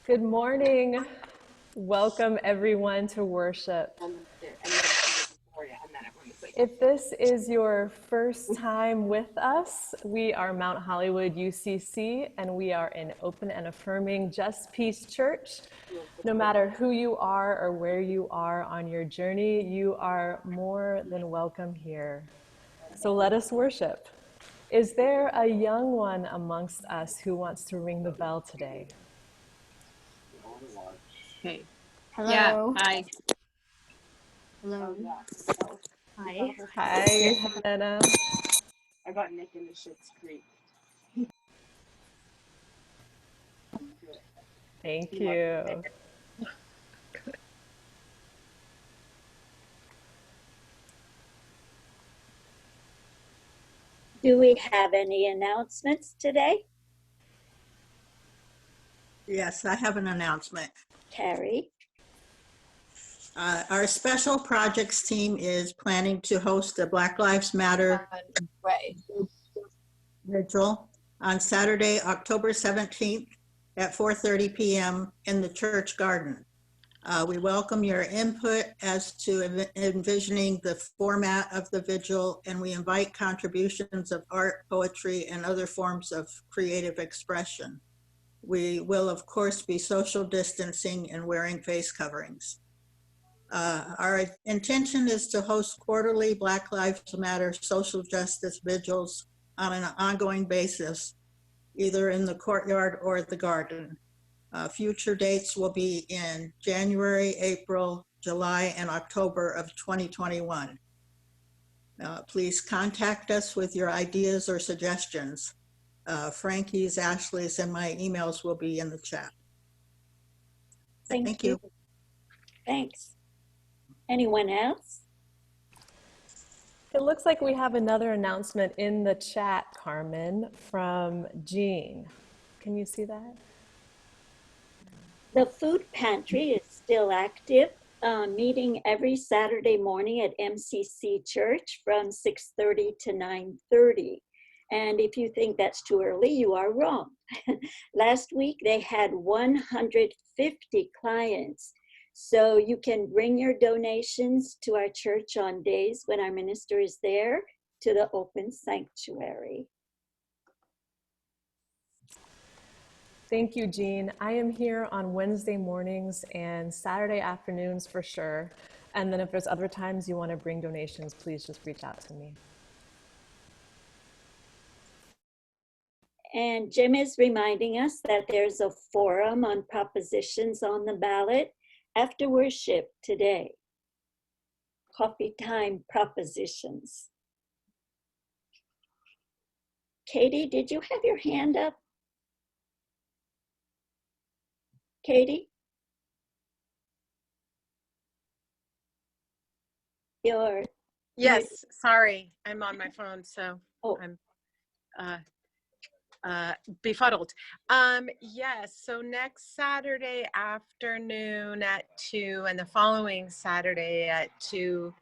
Good morning. Welcome everyone to worship. If this is your first time with us, we are Mount Hollywood UCC, and we are an open and affirming Just Peace Church. No matter who you are or where you are on your journey, you are more than welcome here. So let us worship. Is there a young one amongst us who wants to ring the bell today? Okay. Hello. Yeah. Hi. Hello. Hi. Hi, Hannah. I got Nick in the Schitt's Creek. Thank you. Do we have any announcements today? Yes, I have an announcement. Carrie? Our special projects team is planning to host the Black Lives Matter vigil on Saturday, October 17th at 4:30 p.m. in the church garden. We welcome your input as to envisioning the format of the vigil, and we invite contributions of art, poetry, and other forms of creative expression. We will, of course, be social distancing and wearing face coverings. Our intention is to host quarterly Black Lives Matter social justice vigils on an ongoing basis, either in the courtyard or the garden. Future dates will be in January, April, July, and October of 2021. Please contact us with your ideas or suggestions. Frankie's, Ashley's, and my emails will be in the chat. Thank you. Thanks. Anyone else? It looks like we have another announcement in the chat, Carmen, from Jean. Can you see that? The food pantry is still active, meeting every Saturday morning at MCC Church from 6:30 to 9:30. And if you think that's too early, you are wrong. Last week, they had 150 clients. So you can bring your donations to our church on days when our minister is there to the open sanctuary. Thank you, Jean. I am here on Wednesday mornings and Saturday afternoons for sure. And then if there's other times you want to bring donations, please just reach out to me. And Jim is reminding us that there's a forum on propositions on the ballot after worship today. Coffee time propositions. Katie, did you have your hand up? Katie? Yes. Sorry, I'm on my phone, so I'm befuddled. Yes. So next Saturday afternoon at 2, and the following Saturday at 2,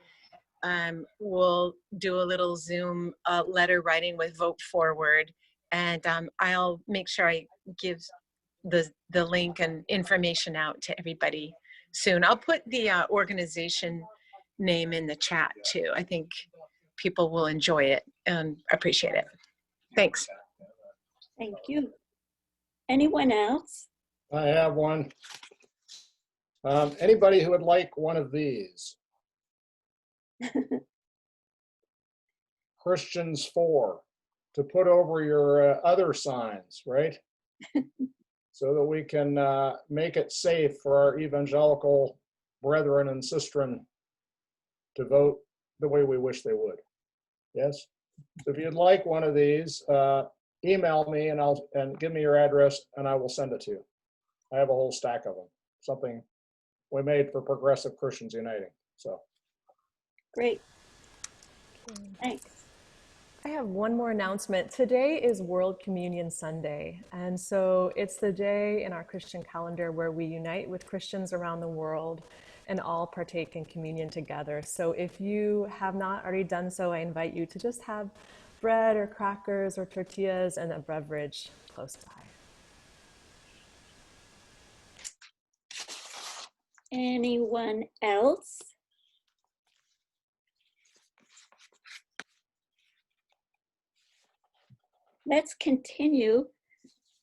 we'll do a little Zoom letter writing with Vote Forward, and I'll make sure I give the link and information out to everybody soon. I'll put the organization name in the chat too. I think people will enjoy it and appreciate it. Thanks. Thank you. Anyone else? I have one. Anybody who would like one of these? Christians 4, to put over your other signs, right? So that we can make it safe for our evangelical brethren and sistren to vote the way we wish they would. Yes? So if you'd like one of these, email me and give me your address and I will send it to you. I have a whole stack of them. Something we made for Progressive Christians Uniting. So Great. Thanks. I have one more announcement. Today is World Communion Sunday, and so it's the day in our Christian calendar where we unite with Christians around the world and all partake in communion together. So if you have not already done so, I invite you to just have bread or crackers or tortillas and a beverage close by. Anyone else? Let's continue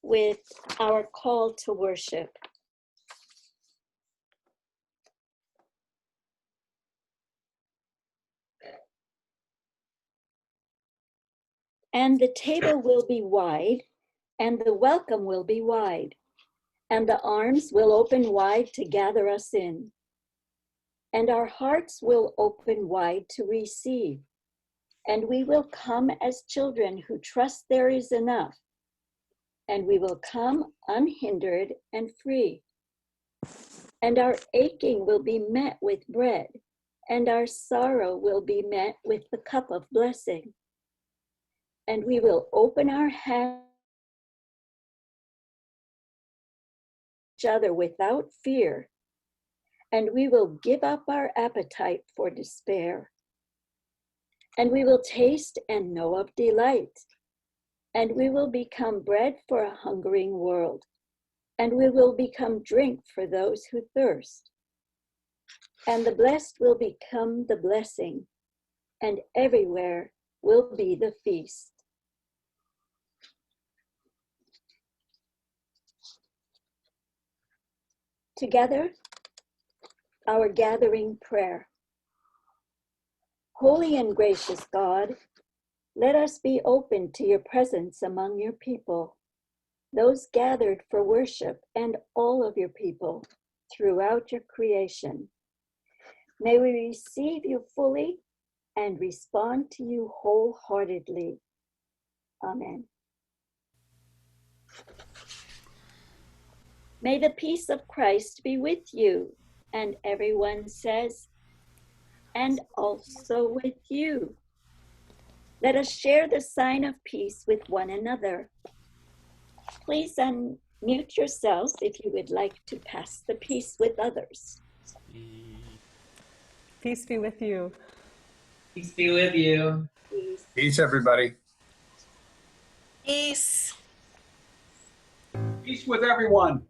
with our call to worship. And the table will be wide, and the welcome will be wide, and the arms will open wide to gather us in, and our hearts will open wide to receive, and we will come as children who trust there is enough, and we will come unhindered and free, and our aching will be met with bread, and our sorrow will be met with the cup of blessing. And we will open our hands to each other without fear, and we will give up our appetite for despair. And we will taste and know of delight, and we will become bread for a hungering world, and we will become drink for those who thirst. And the blessed will become the blessing, and everywhere will be the feast. Together, our gathering prayer. Holy and gracious God, let us be open to your presence among your people, those gathered for worship, and all of your people throughout your creation. May we receive you fully and respond to you wholeheartedly. Amen. May the peace of Christ be with you. And everyone says, and also with you. Let us share the sign of peace with one another. Please unmute yourself if you would like to pass the peace with others. Peace be with you. Peace be with you. Peace. Peace, everybody. Peace. Peace with everyone. One.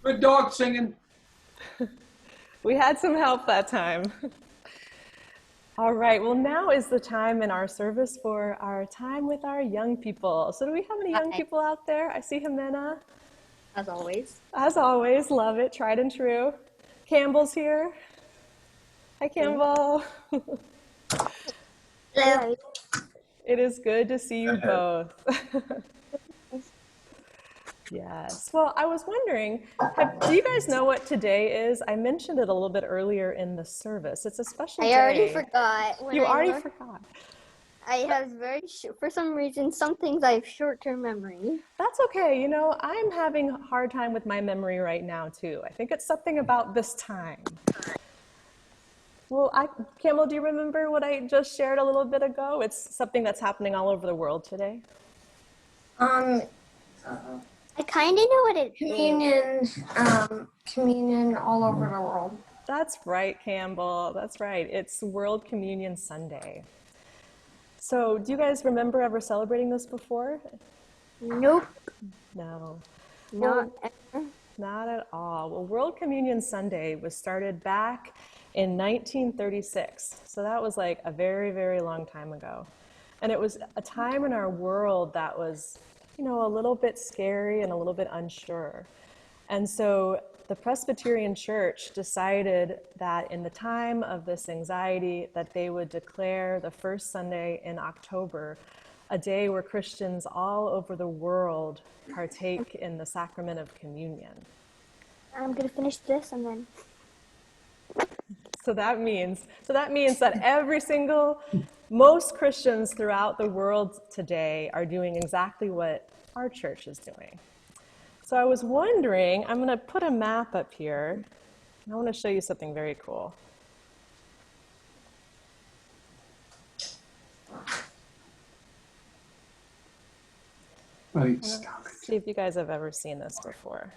Good dog singing. We had some help that time. All right, well, now is the time in our service for our time with our young people. So do we have any young people out there? I see Jimena. As always. As always, love it, tried and true. Campbell's here. Hi, Campbell. Hello. It is good to see you both. Yes. Well, I was wondering, do you guys know what today is? I mentioned it a little bit earlier in the service. It's a special day. I already forgot. You already forgot. I have for some reason, some things I have short-term memory. That's okay. You know, I'm having a hard time with my memory right now, too. I think it's something about this time. Well, Campbell, do you remember what I just shared a little bit ago? It's something that's happening all over the world today. I kind of know what it Communion, communion all over the world. That's right, Campbell. That's right. It's World Communion Sunday. So, do you guys remember ever celebrating this before? Nope. No. Not ever. Not at all. Well, World Communion Sunday was started back in 1936. So that was like a very, very long time ago. And it was a time in our world that was, a little bit scary and a little bit unsure. And so the Presbyterian Church decided that in the time of this anxiety, that they would declare the first Sunday in October a day where Christians all over the world partake in the sacrament of communion. I'm gonna finish this and then. So that means that most Christians throughout the world today are doing exactly what our church is doing. So I was wondering, I'm going to put a map up here, and I want to show you something very cool. See if you guys have ever seen this before.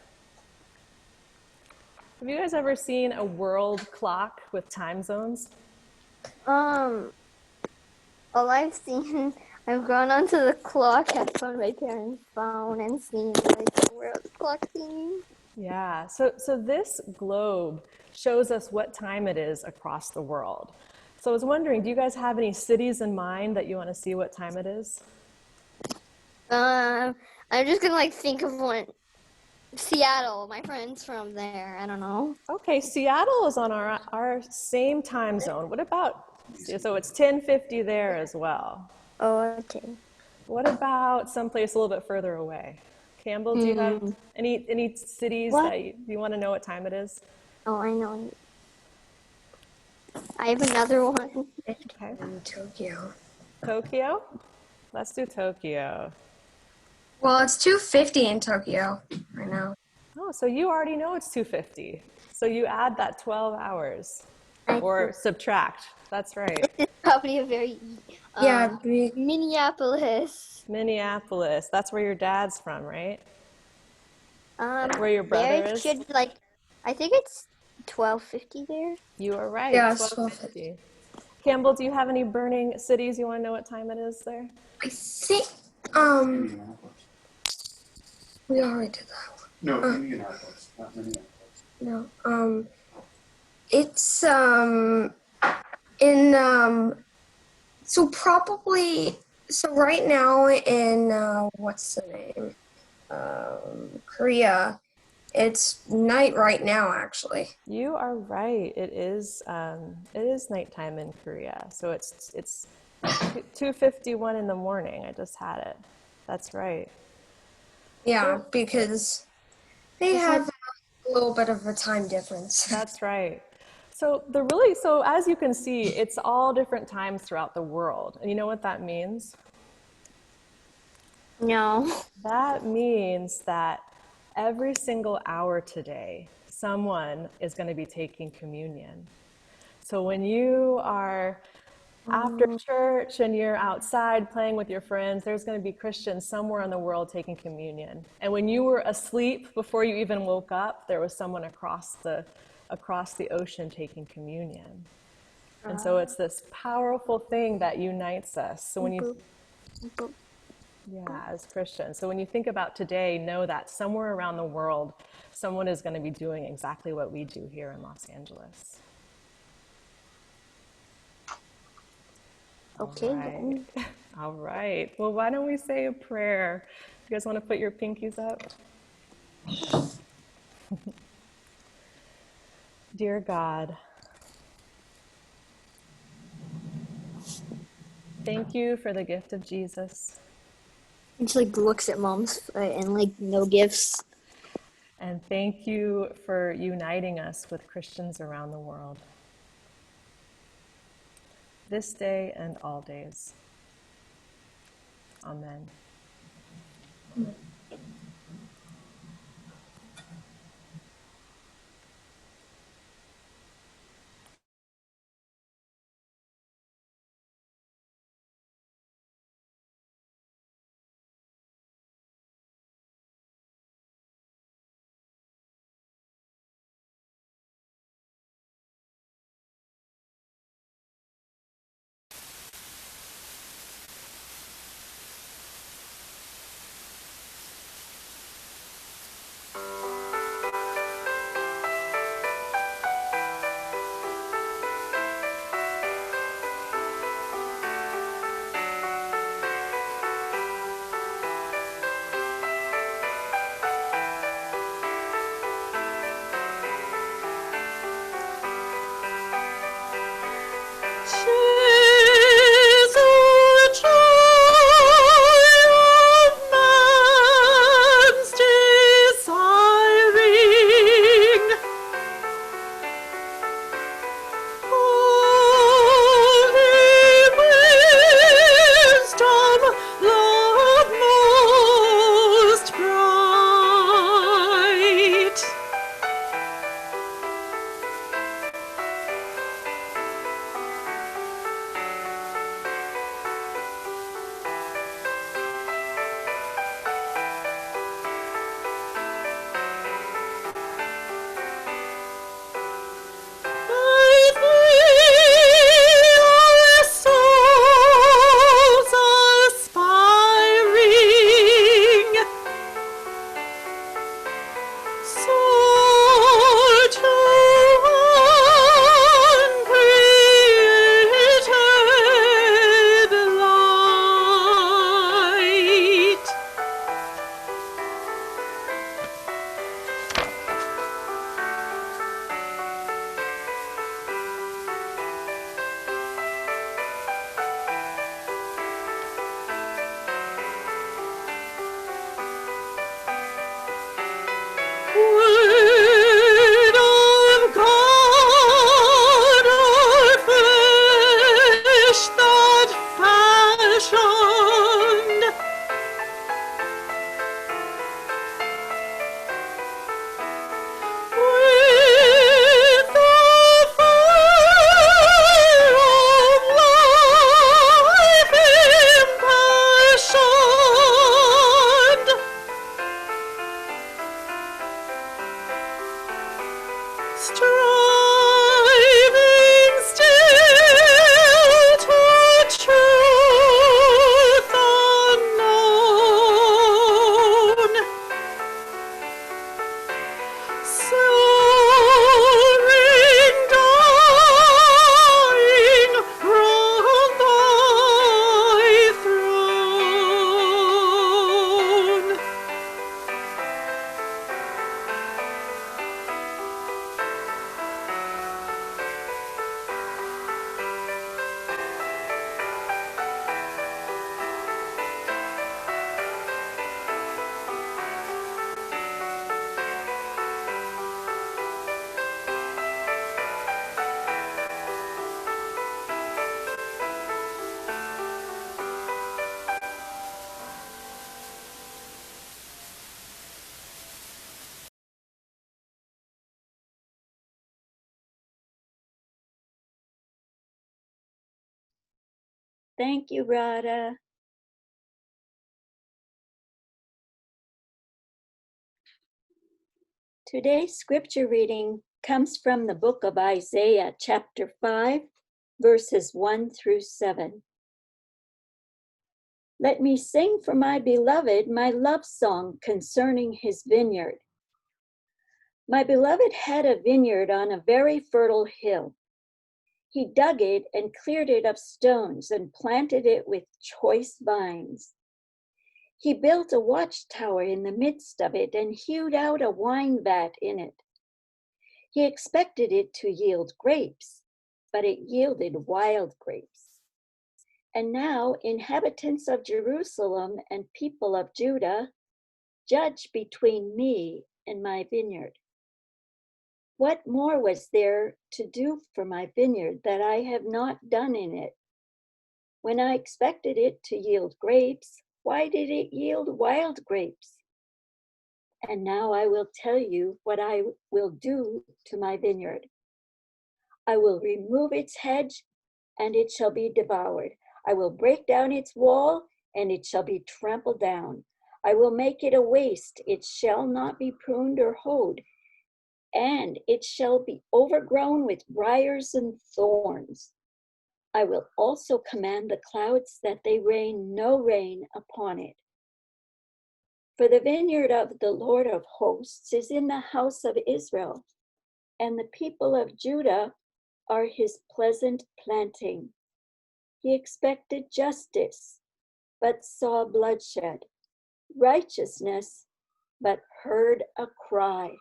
Have you guys ever seen a world clock with time zones? All I've seen, I've gone onto the clock app on my parents' phone and seen like the world clock thing. Yeah, so this globe shows us what time it is across the world. So I was wondering, do you guys have any cities in mind that you want to see what time it is? I'm just gonna think of one. Seattle, my friend's from there. I don't know. Okay, Seattle is on our same time zone. What about, so it's 10:50 there as well. Oh, okay. What about someplace a little bit further away? Campbell, do you have any cities that you want to know what time it is? Oh, I know. I have another one. Okay. Tokyo. Tokyo? Let's do Tokyo. Well, it's 2:50 in Tokyo right now. Oh, so you already know it's 2:50. So you add that 12 hours or subtract. That's right. It's probably a very Minneapolis. Minneapolis. That's where your dad's from, right? Where your There brother it is? should I think it's 12:50 there. You are right. Yeah, it's 12:50. Campbell, do you have any burning cities you want to know what time it is there? I think we already did that one. No, Indianapolis, not Minneapolis. No. It's in so right now in what's the name? Korea. It's night right now, actually. You are right. It is nighttime in Korea. So it's 2:51 in the morning. I just had it. That's right. Yeah, because they have a little bit of a time difference. That's right. So as you can see, it's all different times throughout the world. And you know what that means? No. That means that every single hour today, someone is going to be taking communion. So when you are after church and you're outside playing with your friends, there's going to be Christians somewhere in the world taking communion. And when you were asleep before you even woke up, there was someone across the ocean taking communion. And so it's this powerful thing that unites us. So when you as Christians. So when you think about today, know that somewhere around the world, someone is going to be doing exactly what we do here in Los Angeles. Okay. All right. Well, why don't we say a prayer? You guys want to put your pinkies up? Dear God, thank you for the gift of Jesus. He just looks at mom's and no gifts. And thank you for uniting us with Christians around the world. This day and all days. Amen. striving still to truth unknown, soaring, dying round thy throne. Thank you, Radha. Today's scripture reading comes from the book of Isaiah, chapter 5, verses 1 through 7. Let me sing for my beloved my love song concerning his vineyard. My beloved had a vineyard on a very fertile hill. He dug it and cleared it of stones and planted it with choice vines. He built a watchtower in the midst of it and hewed out a wine vat in it. He expected it to yield grapes, but it yielded wild grapes. And now, inhabitants of Jerusalem and people of Judah, judge between me and my vineyard. What more was there to do for my vineyard that I have not done in it? When I expected it to yield grapes, why did it yield wild grapes? And now I will tell you what I will do to my vineyard. I will remove its hedge, and it shall be devoured. I will break down its wall, and it shall be trampled down. I will make it a waste. It shall not be pruned or hoed, and it shall be overgrown with briars and thorns. I will also command the clouds that they rain no rain upon it. For the vineyard of the Lord of hosts is in the house of Israel, and the people of Judah are his pleasant planting. He expected justice, but saw bloodshed, righteousness, but heard a cry.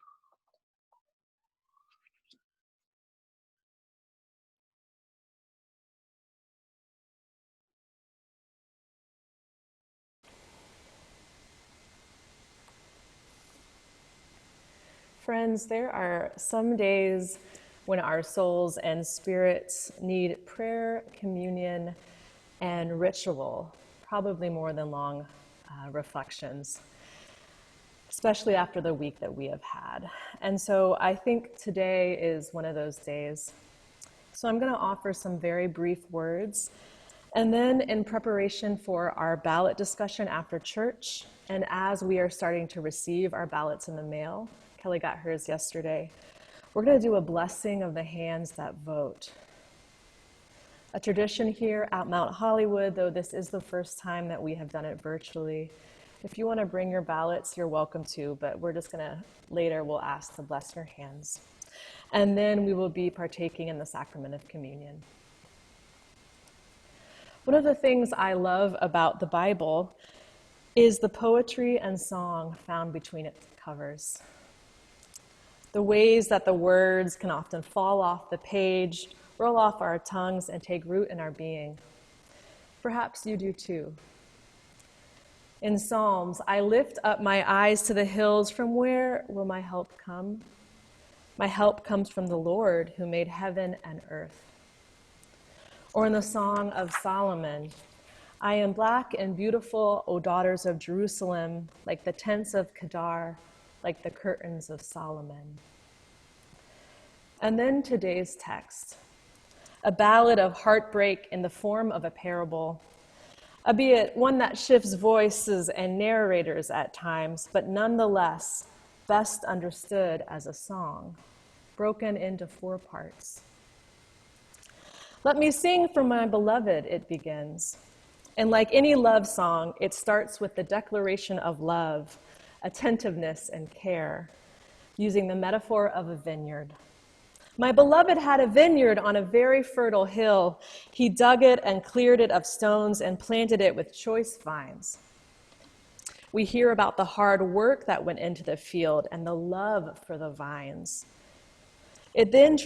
Friends, there are some days when our souls and spirits need prayer, communion, and ritual, probably more than long reflections, especially after the week that we have had. And so I think today is one of those days. So I'm going to offer some very brief words. And then in preparation for our ballot discussion after church, and as we are starting to receive our ballots in the mail, Kelly got hers yesterday, we're going to do a blessing of the hands that vote. A tradition here at Mount Hollywood, though this is the first time that we have done it virtually. If you want to bring your ballots, you're welcome to, but we're just going to, later we'll ask to bless your hands. And then we will be partaking in the sacrament of communion. One of the things I love about the Bible is the poetry and song found between its covers. The ways that the words can often fall off the page, roll off our tongues, and take root in our being. Perhaps you do too. In Psalms, I lift up my eyes to the hills. From where will my help come? My help comes from the Lord who made heaven and earth. Or in the Song of Solomon, I am black and beautiful, O daughters of Jerusalem, like the tents of Kedar, like the curtains of Solomon. And then today's text, a ballad of heartbreak in the form of a parable, albeit one that shifts voices and narrators at times, but nonetheless best understood as a song. broken into 4 parts. Let me sing for my beloved, it begins. And like any love song, it starts with the declaration of love, attentiveness, and care, using the metaphor of a vineyard. My beloved had a vineyard on a very fertile hill. He dug it and cleared it of stones and planted it with choice vines. We hear about the hard work that went into the field and the love for the vines. It then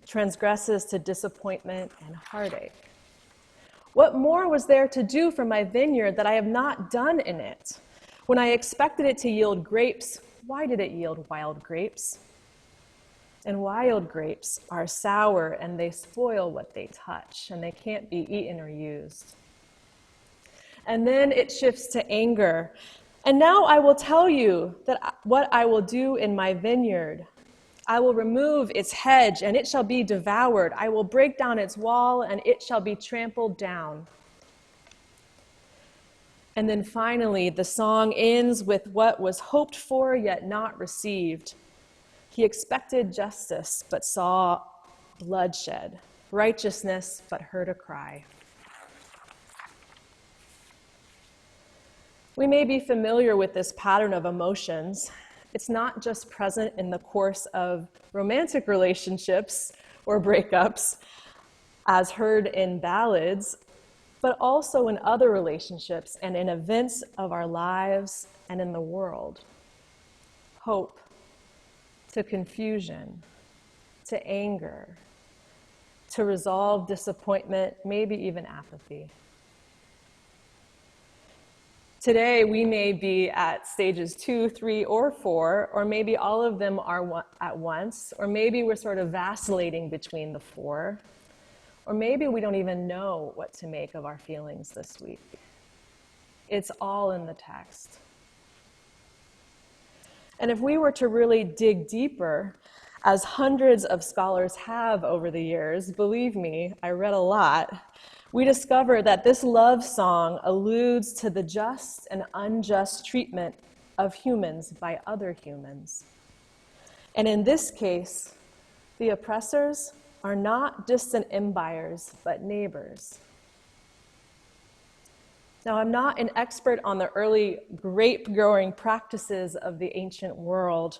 transgresses to disappointment and heartache. What more was there to do for my vineyard that I have not done in it? When I expected it to yield grapes, why did it yield wild grapes? And wild grapes are sour and they spoil what they touch, and they can't be eaten or used. And then it shifts to anger. And now I will tell you that what I will do in my vineyard. I will remove its hedge, and it shall be devoured. I will break down its wall, and it shall be trampled down. And then finally, the song ends with what was hoped for yet not received. He expected justice, but saw bloodshed, righteousness, but heard a cry. We may be familiar with this pattern of emotions. It's not just present in the course of romantic relationships or breakups, as heard in ballads, but also in other relationships and in events of our lives and in the world. Hope to confusion, to anger, to resolve disappointment, maybe even apathy. Today, we may be at stages 2, 3, or 4, or maybe all of them are at once, or maybe we're sort of vacillating between the 4, or maybe we don't even know what to make of our feelings this week. It's all in the text. And if we were to really dig deeper, as hundreds of scholars have over the years, believe me, I read a lot, we discover that this love song alludes to the just and unjust treatment of humans by other humans. And in this case, the oppressors are not distant empires, but neighbors. Now, I'm not an expert on the early grape-growing practices of the ancient world,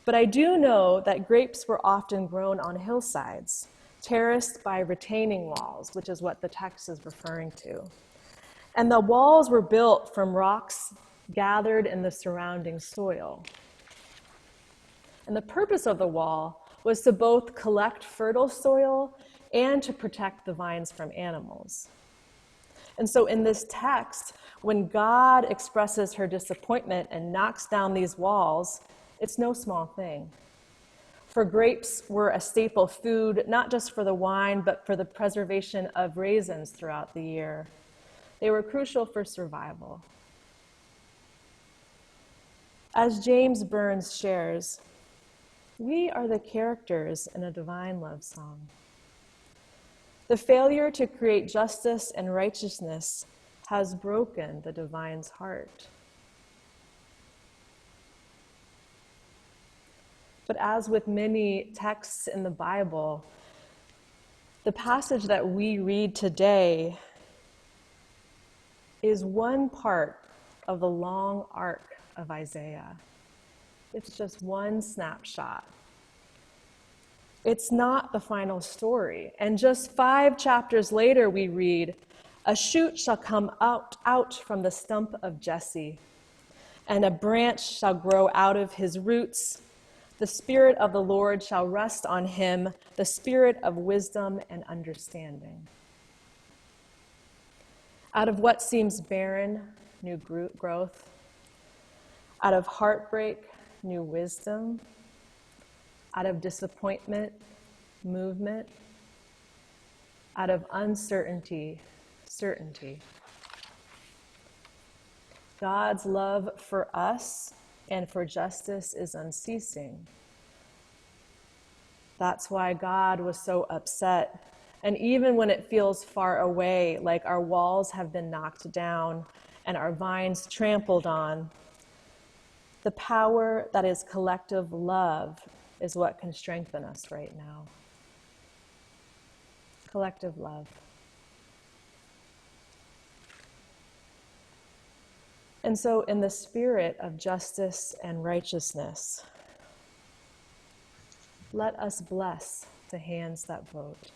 but I do know that grapes were often grown on hillsides, terraced by retaining walls, which is what the text is referring to. And the walls were built from rocks gathered in the surrounding soil. And the purpose of the wall was to both collect fertile soil and to protect the vines from animals. And so in this text, when God expresses her disappointment and knocks down these walls, it's no small thing. For grapes were a staple food, not just for the wine, but for the preservation of raisins throughout the year. They were crucial for survival. As James Burns shares, we are the characters in a divine love song. The failure to create justice and righteousness has broken the divine's heart. But as with many texts in the Bible, the passage that we read today is one part of the long arc of Isaiah. It's just one snapshot. It's not the final story. And just 5 chapters later, we read, "A shoot shall come out from the stump of Jesse, and a branch shall grow out of his roots. The Spirit of the Lord shall rest on him, the Spirit of wisdom and understanding." Out of what seems barren, new growth. Out of heartbreak, new wisdom. Out of disappointment, movement. Out of uncertainty, certainty. God's love for us and for justice is unceasing. That's why God was so upset. And even when it feels far away, like our walls have been knocked down and our vines trampled on, the power that is collective love is what can strengthen us right now. Collective love. And so, in the spirit of justice and righteousness, let us bless the hands that vote.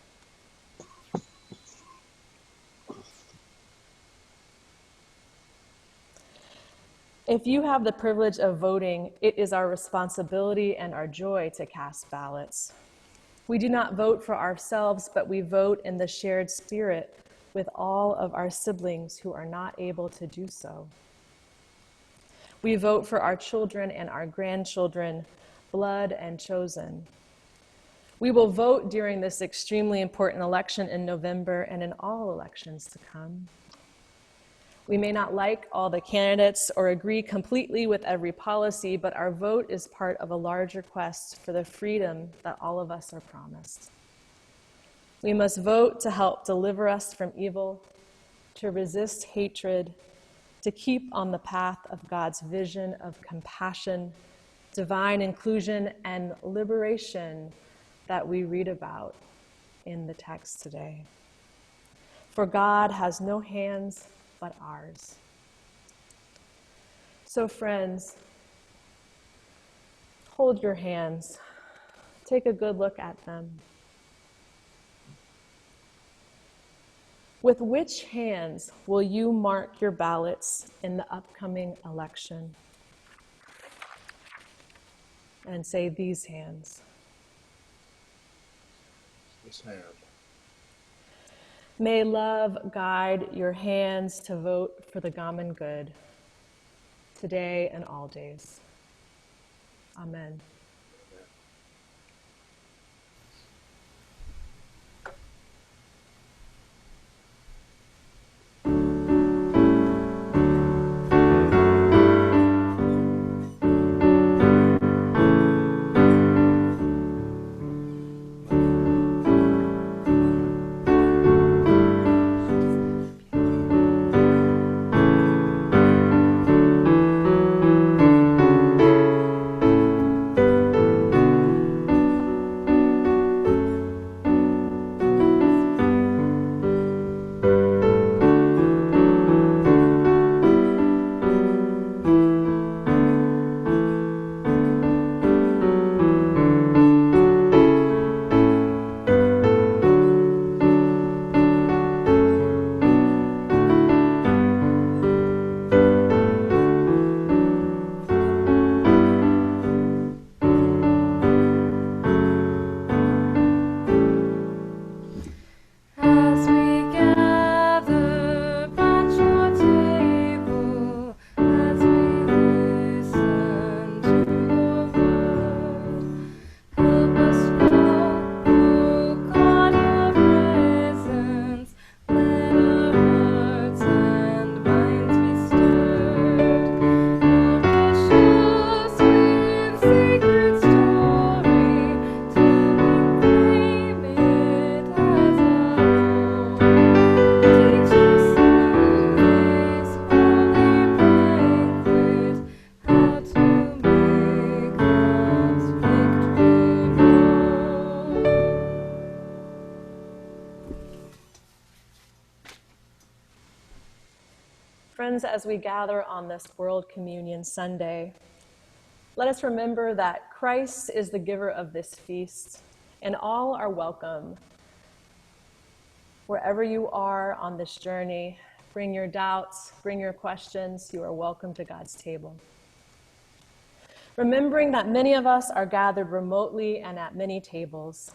If you have the privilege of voting, it is our responsibility and our joy to cast ballots. We do not vote for ourselves, but we vote in the shared spirit with all of our siblings who are not able to do so. We vote for our children and our grandchildren, blood and chosen. We will vote during this extremely important election in November and in all elections to come. We may not like all the candidates or agree completely with every policy, but our vote is part of a larger quest for the freedom that all of us are promised. We must vote to help deliver us from evil, to resist hatred, to keep on the path of God's vision of compassion, divine inclusion, and liberation that we read about in the text today. For God has no hands but ours. So friends, hold your hands. Take a good look at them. With which hands will you mark your ballots in the upcoming election? And say, these hands. This hand. May love guide your hands to vote for the common good, today and all days. Amen. Friends, as we gather on this World Communion Sunday, let us remember that Christ is the giver of this feast, and all are welcome. Wherever you are on this journey, bring your doubts, bring your questions. You are welcome to God's table. Remembering that many of us are gathered remotely and at many tables,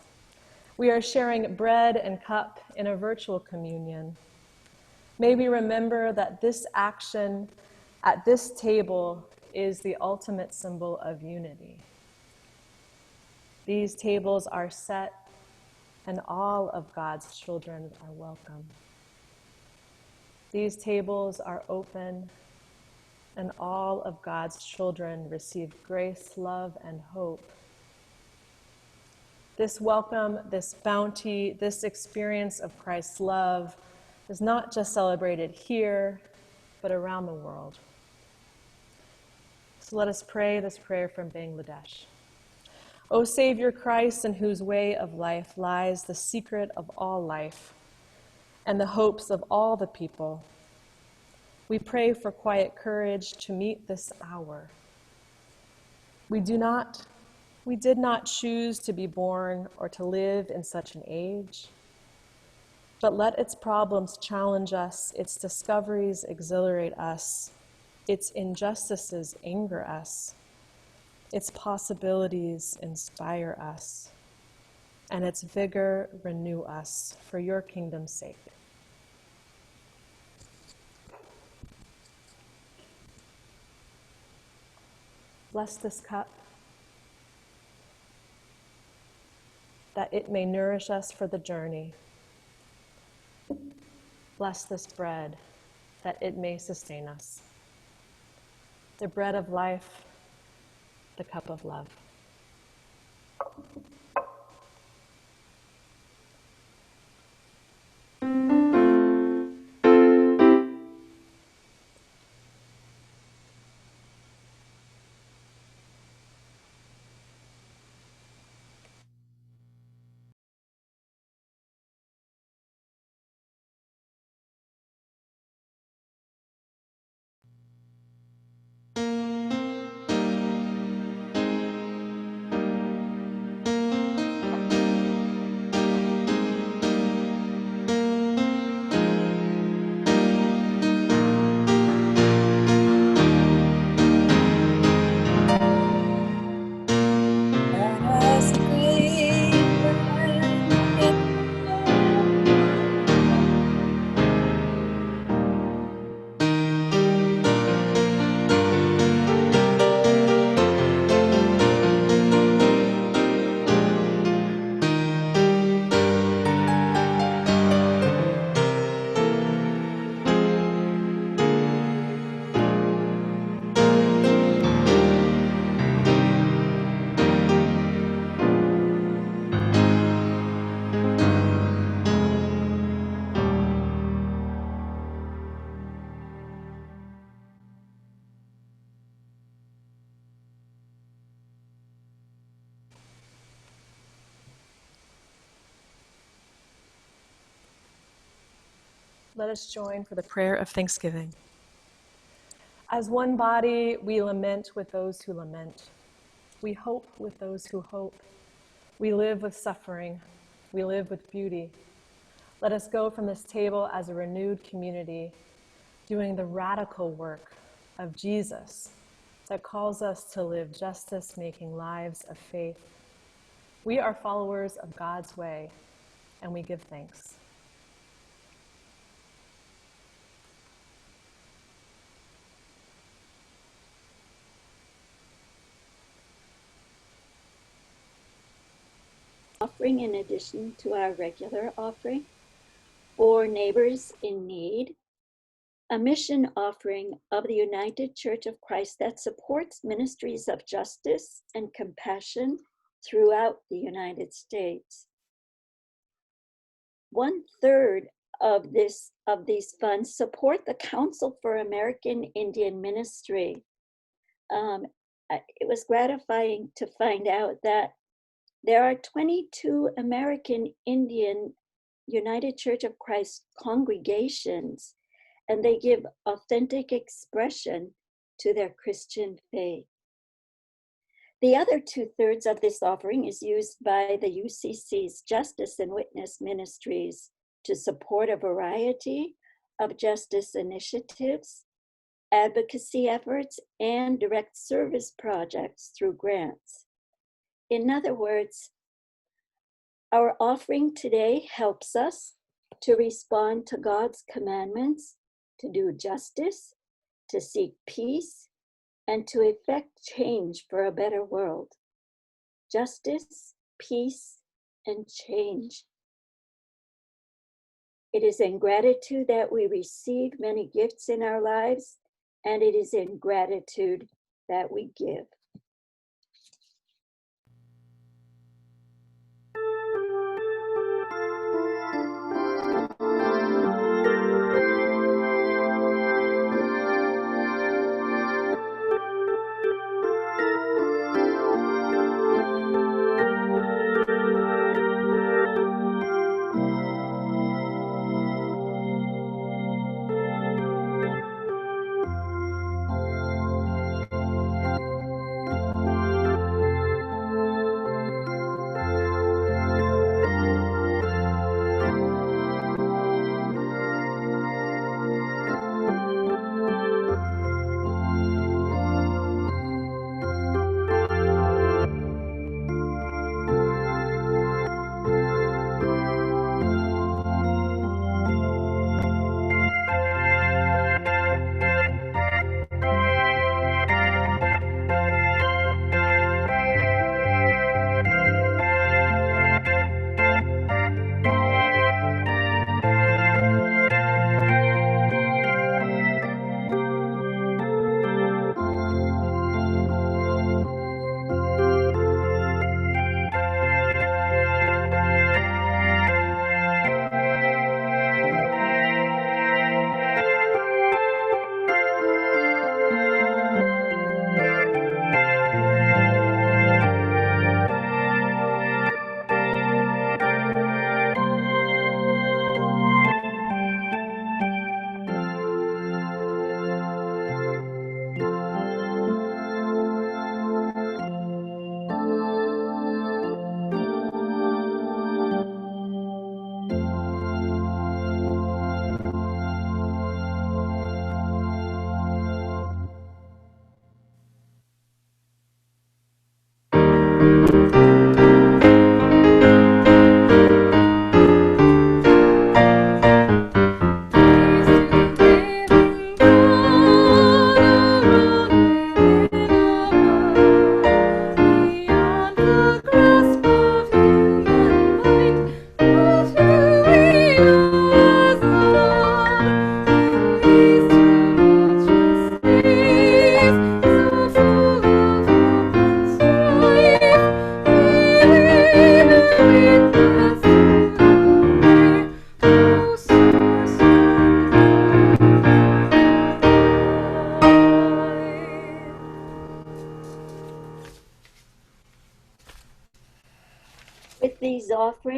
we are sharing bread and cup in a virtual communion. May we remember that this action at this table is the ultimate symbol of unity. These tables are set, and all of God's children are welcome. These tables are open, and all of God's children receive grace, love, and hope. This welcome, this bounty, this experience of Christ's love is not just celebrated here, but around the world. So let us pray this prayer from Bangladesh. O Savior Christ, in whose way of life lies the secret of all life and the hopes of all the people, we pray for quiet courage to meet this hour. We did not choose to be born or to live in such an age, but let its problems challenge us, its discoveries exhilarate us, its injustices anger us, its possibilities inspire us, and its vigor renew us for your kingdom's sake. Bless this cup, that it may nourish us for the journey. Bless this bread, that it may sustain us. The bread of life, the cup of love. Let us join for the prayer of thanksgiving. As one body, we lament with those who lament. We hope with those who hope. We live with suffering. We live with beauty. Let us go from this table as a renewed community, doing the radical work of Jesus that calls us to live justice-making lives of faith. We are followers of God's way, and we give thanks. Offering in addition to our regular offering, for neighbors in need, a mission offering of the United Church of Christ that supports ministries of justice and compassion throughout the United States. 1/3 of these funds support the Council for American Indian Ministry. It was gratifying to find out that there are 22 American Indian United Church of Christ congregations, and they give authentic expression to their Christian faith. The other 2/3 of this offering is used by the UCC's Justice and Witness Ministries to support a variety of justice initiatives, advocacy efforts, and direct service projects through grants. In other words, our offering today helps us to respond to God's commandments, to do justice, to seek peace, and to effect change for a better world. Justice, peace, and change. It is in gratitude that we receive many gifts in our lives, and it is in gratitude that we give.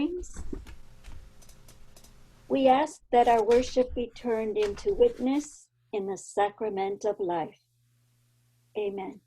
offerings. We ask that our worship be turned into witness in the sacrament of life. Amen.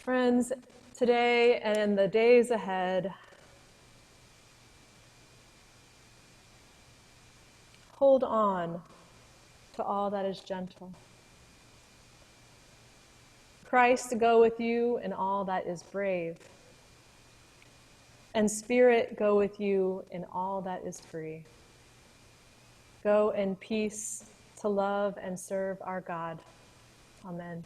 Friends, today and in the days ahead, hold on to all that is gentle. Christ go with you in all that is brave, and Spirit go with you in all that is free. Go in peace to love and serve our God. Amen.